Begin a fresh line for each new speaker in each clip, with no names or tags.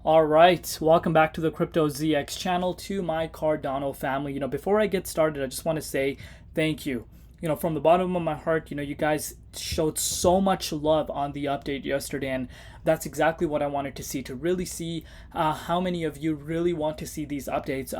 All right, welcome back to the Crypto ZX channel, to my Cardano family. Before I get started, I just want to say thank you. From the bottom of my heart, you guys showed so much love on the update yesterday, and that's exactly what I wanted to see, to really see how many of you really want to see these updates.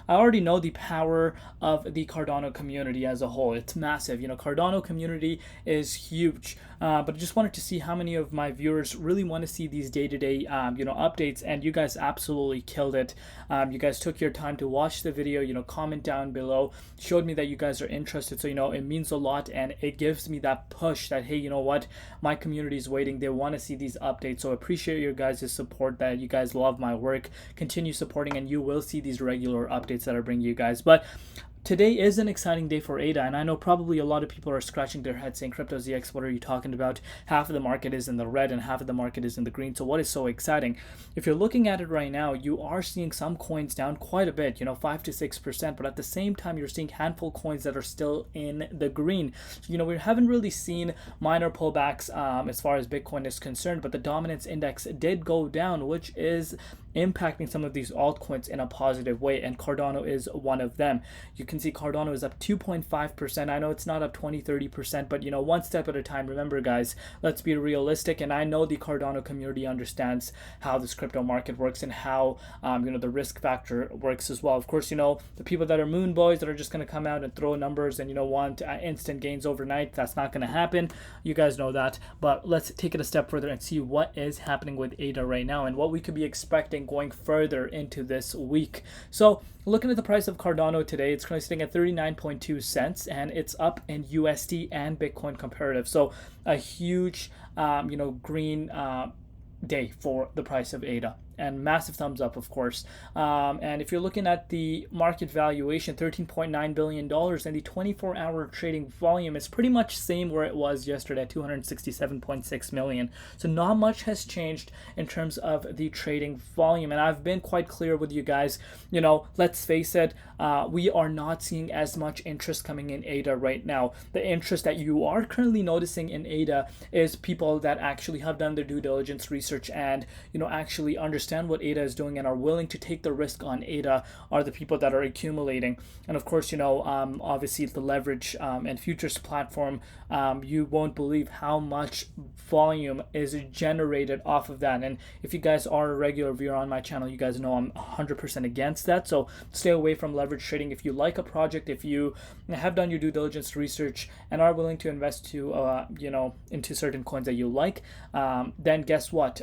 I already know the power of the Cardano community as a whole. It's massive. Cardano community is huge. But I just wanted to see how many of my viewers really want to see these day-to-day, updates, and you guys absolutely killed it. You guys took your time to watch the video, comment down below, showed me that you guys are interested. So, it means a lot, and it gives me that push that, hey, you know what, my community is waiting. They want to see these updates. So appreciate your guys' support, that you guys love my work. Continue supporting, and you will see these regular updates that I bring you guys. But today is an exciting day for ADA, and I know probably a lot of people are scratching their heads saying, Crypto ZX, what are you talking about? Half of the market is in the red and half of the market is in the green. So what is so exciting? If you're looking at it right now, you are seeing some coins down quite a bit, 5 to 6%, but at the same time, you're seeing handful coins that are still in the green. So, we haven't really seen minor pullbacks as far as Bitcoin is concerned, but the dominance index did go down, which is impacting some of these altcoins in a positive way, and Cardano is one of them. You can see Cardano is up 2.5%. I know it's not up 20-30%, but one step at a time. Remember, guys, let's be realistic, and I know the Cardano community understands how this crypto market works and how the risk factor works as well. Of course, the people that are moon boys that are just going to come out and throw numbers and want instant gains overnight, that's not going to happen. You guys know that. But let's take it a step further and see what is happening with ADA right now and what we could be expecting going further into this week. So looking at the price of Cardano today, it's currently sitting at 39.2 cents, and it's up in USD and Bitcoin comparative. So a huge green day for the price of ADA, and massive thumbs up, of course. And if you're looking at the market valuation, $13.9 billion, and the 24-hour trading volume is pretty much same where it was yesterday at 267.6 million. So not much has changed in terms of the trading volume. And I've been quite clear with you guys, let's face it, we are not seeing as much interest coming in ADA right now. The interest that you are currently noticing in ADA is people that actually have done their due diligence research and, actually understand what ADA is doing and are willing to take the risk on ADA are the people that are accumulating. And of course, obviously the leverage and futures platform, you won't believe how much volume is generated off of that. And if you guys are a regular viewer on my channel, you guys know I'm 100% against that. So stay away from leverage trading. If you like a project, if you have done your due diligence research and are willing to invest into certain coins that you like, then guess what?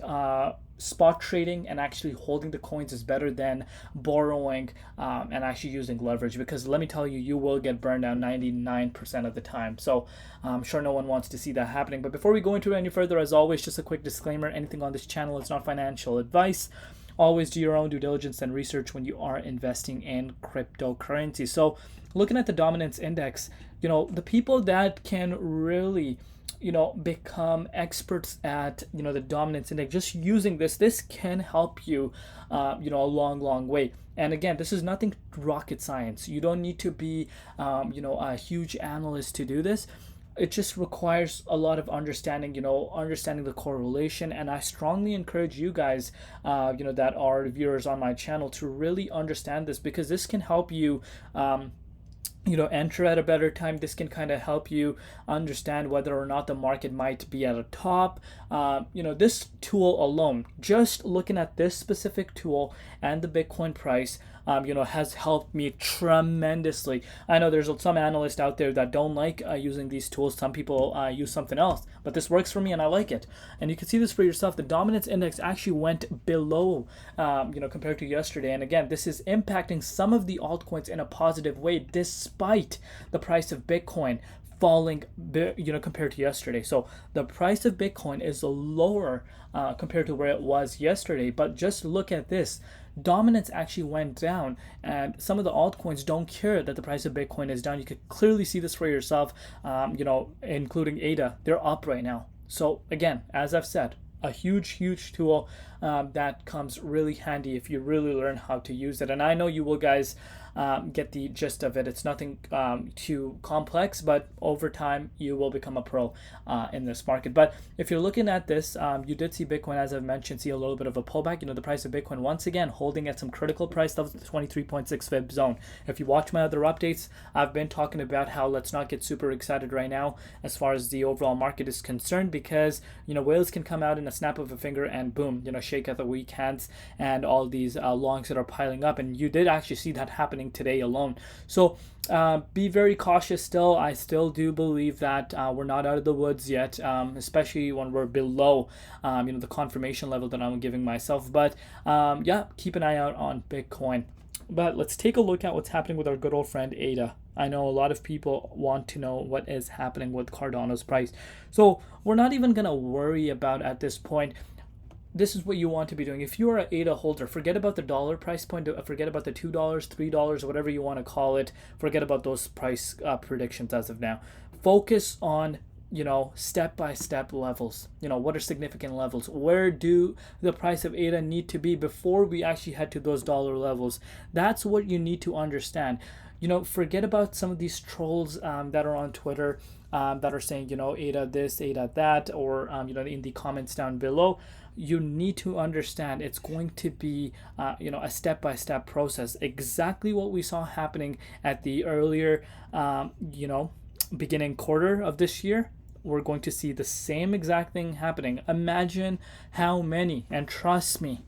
Spot trading and actually holding the coins is better than borrowing and actually using leverage, because let me tell you, you will get burned down 99% of the time. So I'm sure no one wants to see that happening. But before we go into it any further, as always, just a quick disclaimer: anything on this channel is not financial advice. Always do your own due diligence and research when you are investing in cryptocurrency. So looking at the dominance index, the people that can really become experts at the dominance index, just using this can help you a long way. And again, this is nothing rocket science. You don't need to be a huge analyst to do this. It just requires a lot of understanding, understanding the correlation. And I strongly encourage you guys, that are viewers on my channel, to really understand this, because this can help you enter at a better time. This can kind of help you understand whether or not the market might be at a top. This tool alone, just looking at this specific tool and the Bitcoin price, has helped me tremendously. I know there's some analysts out there that don't like using these tools. Some people use something else, but this works for me and I like it. And you can see this for yourself. The dominance index actually went below, compared to yesterday. And again, this is impacting some of the altcoins in a positive way, despite the price of Bitcoin falling, compared to yesterday. So the price of Bitcoin is lower compared to where it was yesterday. But just look at this. Dominance actually went down, and some of the altcoins don't care that the price of Bitcoin is down. You could clearly see this for yourself, including ADA. They're up right now. So again, as I've said, a huge tool that comes really handy if you really learn how to use it. And I know you will guys get the gist of it. It's nothing too complex, but over time you will become a pro in this market. But if you're looking at this, you did see Bitcoin, as I've mentioned, see a little bit of a pullback. The price of Bitcoin once again holding at some critical price levels, the 23.6 fib zone. If you watch my other updates, I've been talking about how let's not get super excited right now as far as the overall market is concerned, because whales can come out in a snap of a finger and boom, shake out the weak hands and all these longs that are piling up. And you did actually see that happening today alone. So be very cautious still. I still do believe that we're not out of the woods yet, especially when we're below the confirmation level that I'm giving myself. But yeah, keep an eye out on Bitcoin. But let's take a look at what's happening with our good old friend ADA. I know a lot of people want to know what is happening with Cardano's price. So we're not even going to worry about at this point. This is what you want to be doing. If you are an ADA holder, forget about the dollar price point, forget about the $2, $3, whatever you want to call it. Forget about those price predictions as of now. Focus on step-by-step levels. What are significant levels? Where do the price of ADA need to be before we actually head to those dollar levels? That's what you need to understand. Forget about some of these trolls that are on Twitter that are saying, ADA this, ADA that, or, in the comments down below. You need to understand it's going to be, a step-by-step process. Exactly what we saw happening at the earlier, beginning quarter of this year. We're going to see the same exact thing happening. Imagine how many, and trust me,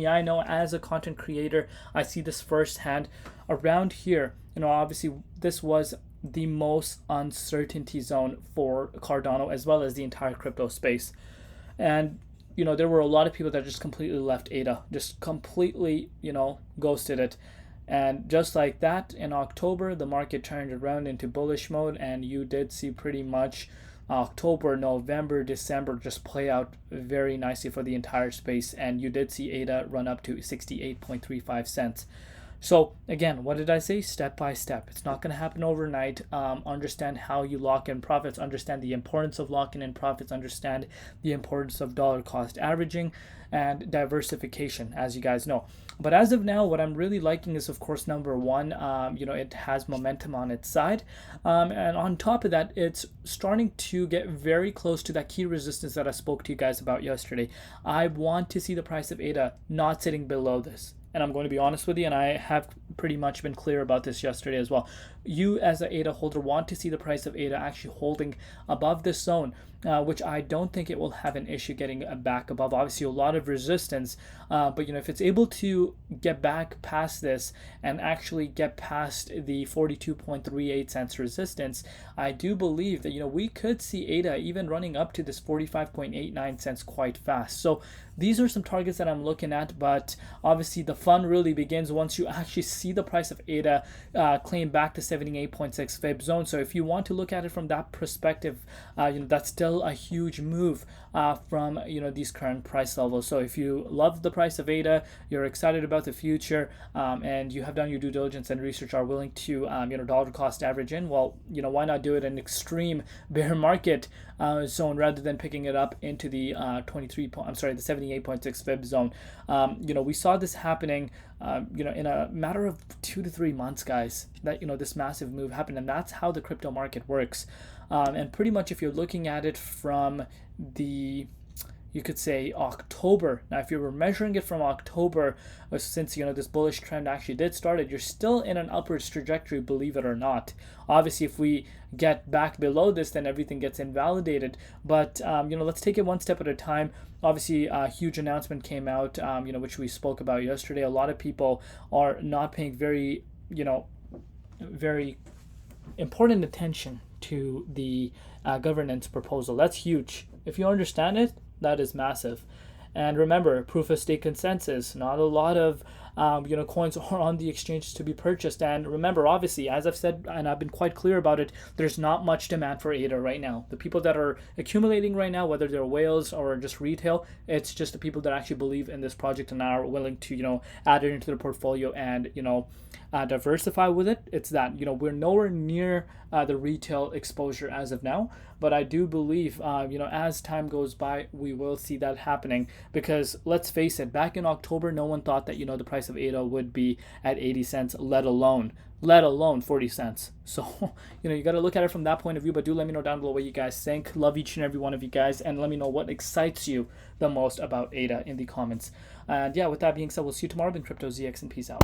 I know as a content creator, I see this firsthand around here. Obviously this was the most uncertainty zone for Cardano as well as the entire crypto space. And there were a lot of people that just completely left ADA, just completely, ghosted it. And just like that, in October, the market turned around into bullish mode, and you did see pretty much October, November, December just play out very nicely for the entire space. And you did see ADA run up to 68.35 cents. So again, what did I say? Step by step. It's not going to happen overnight. Understand how you lock in profits. Understand the importance of locking in profits. Understand the importance of dollar cost averaging and diversification, as you guys know. But as of now, what I'm really liking is, of course, number one, it has momentum on its side. And on top of that, it's starting to get very close to that key resistance that I spoke to you guys about yesterday. I want to see the price of ADA not sitting below this. And I'm going to be honest with you, and I have pretty much been clear about this yesterday as well. You as an ADA holder want to see the price of ADA actually holding above this zone, which I don't think it will have an issue getting back above. Obviously, a lot of resistance, but if it's able to get back past this and actually get past the 42.38 cents resistance, I do believe that we could see ADA even running up to this 45.89 cents quite fast. So these are some targets that I'm looking at, but obviously the fun really begins once you actually see the price of ADA claim back to 78.6 fib zone. So if you want to look at it from that perspective, that's still a huge move from these current price levels. So if you love the price of ADA, you're excited about the future, and you have done your due diligence and research, are willing to dollar cost average in, well, why not do it in extreme bear market zone rather than picking it up into the the 78.6 fib zone. We saw this happening in a matter of 2 to 3 months, guys, that this massive move happened. And that's how the crypto market works. And pretty much if you're looking at it from you could say October. Now, if you were measuring it from October, since this bullish trend actually did started, you're still in an upwards trajectory, believe it or not. Obviously, if we get back below this, then everything gets invalidated. But let's take it one step at a time. Obviously, a huge announcement came out, which we spoke about yesterday. A lot of people are not paying very important attention to the governance proposal. That's huge. If you understand it, that is massive. And remember, proof of stake consensus. Not a lot of coins are on the exchange to be purchased. And remember, obviously, as I've said, and I've been quite clear about it, there's not much demand for ADA right now. The people that are accumulating right now, whether they're whales or just retail, it's just the people that actually believe in this project and are willing to, add it into their portfolio and, diversify with it. It's that, we're nowhere near the retail exposure as of now. But I do believe, as time goes by, we will see that happening, because let's face it, back in October, no one thought that, the price of ADA would be at 80 cents, let alone 40 cents. So, you got to look at it from that point of view. But do let me know down below what you guys think. Love each and every one of you guys. And let me know what excites you the most about ADA in the comments. And yeah, with that being said, we'll see you tomorrow. Been Crypto ZX, and peace out.